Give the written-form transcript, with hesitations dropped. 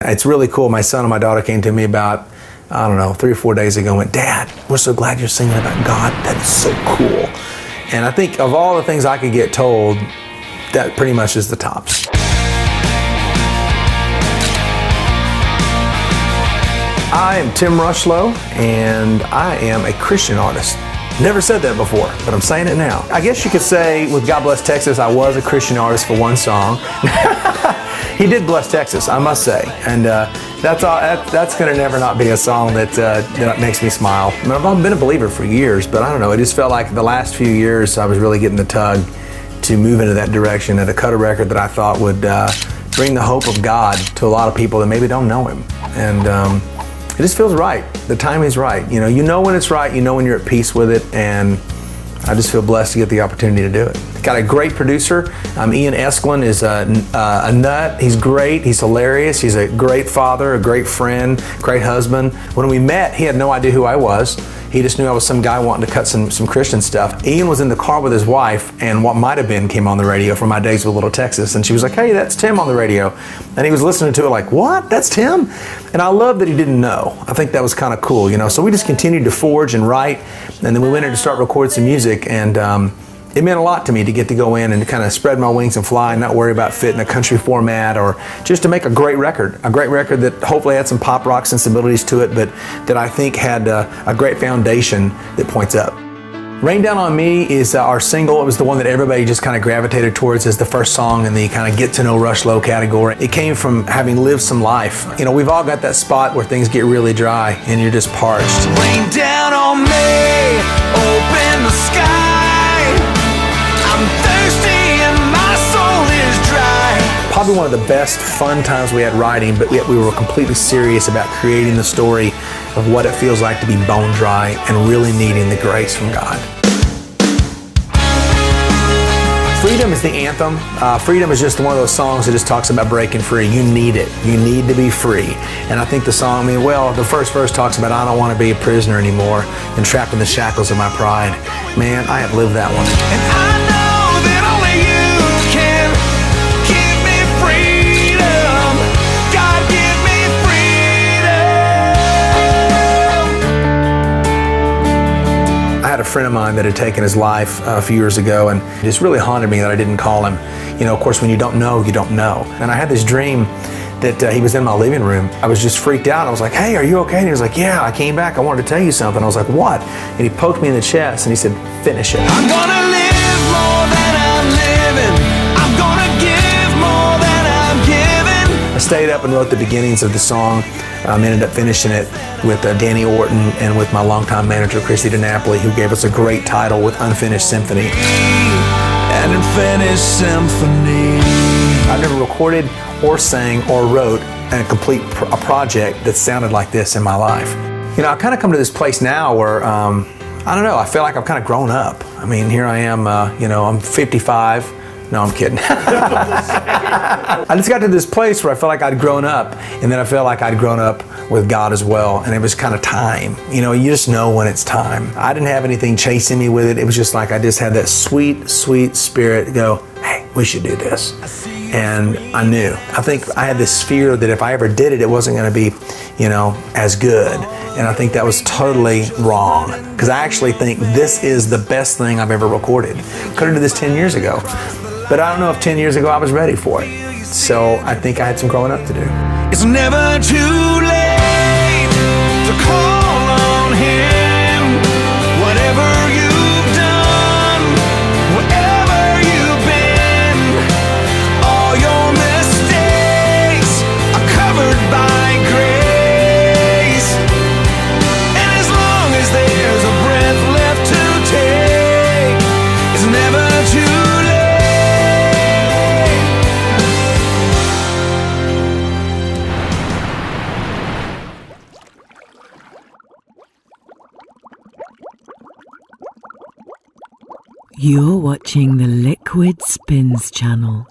It's really cool. My son and my daughter came to me about, I don't know, 3 or 4 days ago and went, "Dad, we're so glad you're singing about God. That is so cool." And I think of all the things I could get told, that pretty much is the tops. I am Tim Rushlow, and I am a Christian artist. Never said that before, but I'm saying it now. I guess you could say with God Bless Texas, I was a Christian artist for one song. He did bless Texas, I must say, and that's going to never not be a song that makes me smile. I mean, I've been a believer for years, but I don't know, it just felt like the last few years I was really getting the tug to move into that direction and to cut a record that I thought would bring the hope of God to a lot of people that maybe don't know Him. And it just feels right. The timing's right. You know when it's right, you know when you're at peace with it, and I just feel blessed to get the opportunity to do it. Got a great producer. Ian Esklin is a nut. He's great. He's hilarious. He's a great father, a great friend, great husband. When we met, he had no idea who I was. He just knew I was some guy wanting to cut some Christian stuff. Ian was in the car with his wife, and What Might Have Been came on the radio from my days with Little Texas, and she was like, "Hey, that's Tim on the radio." And he was listening to it like, "What? That's Tim?" And I love that he didn't know. I think that was kind of cool, So we just continued to forge and write, and then we went in to start recording some music, and it meant a lot to me to get to go in and kind of spread my wings and fly and not worry about fitting a country format, or just to make a great record that hopefully had some pop rock sensibilities to it, but that I think had a great foundation that points up. Rain Down on Me is our single. It was the one that everybody just kind of gravitated towards as the first song in the kind of get to know Rushlow category. It came from having lived some life. We've all got that spot where things get really dry and you're just parched. Rain down on me, open the sky. I'm thirsty and my soul is dry. Probably one of the best fun times we had writing, but yet we were completely serious about creating the story of what it feels like to be bone dry and really needing the grace from God. Freedom is the anthem. Freedom is just one of those songs that just talks about breaking free. You need it. You need to be free. And I think the song, the first verse talks about, I don't want to be a prisoner anymore and trapped in the shackles of my pride. Man, I have lived that one. And I know that only you can give me freedom. God, give me freedom. I had a friend of mine that had taken his life a few years ago, and it just really haunted me that I didn't call him. Of course, when you don't know, you don't know. And I had this dream that he was in my living room. I was just freaked out. I was like, "Hey, are you okay?" And he was like, "Yeah, I came back. I wanted to tell you something." I was like, "What?" And he poked me in the chest and he said, "Finish it." I'm gonna live more than I'm living. I'm gonna give more than I'm giving. I stayed up and wrote the beginnings of the song. Ended up finishing it with Danny Orton and with my longtime manager, Christy DiNapoli, who gave us a great title with Unfinished Symphony. An unfinished symphony. I've never recorded or sang or wrote a complete project that sounded like this in my life. I kind of come to this place now where, I don't know, I feel like I've kind of grown up. Here I am, I'm 55. No, I'm kidding. I just got to this place where I felt like I'd grown up, and then I felt like I'd grown up with God as well, and it was kind of time. You just know when it's time. I didn't have anything chasing me with it. It was just like I just had that sweet, sweet spirit go, "Hey, we should do this." And I knew. I think I had this fear that if I ever did it, it wasn't going to be, as good. And I think that was totally wrong, because I actually think this is the best thing I've ever recorded. Could have done this 10 years ago. But I don't know if 10 years ago I was ready for it. So I think I had some growing up to do. It's never too late to call on Him. Whatever you've done, wherever you've been, all your mistakes are covered by grace. And as long as there's a breath left to take, it's never too late. You're watching the Liquid Spins channel.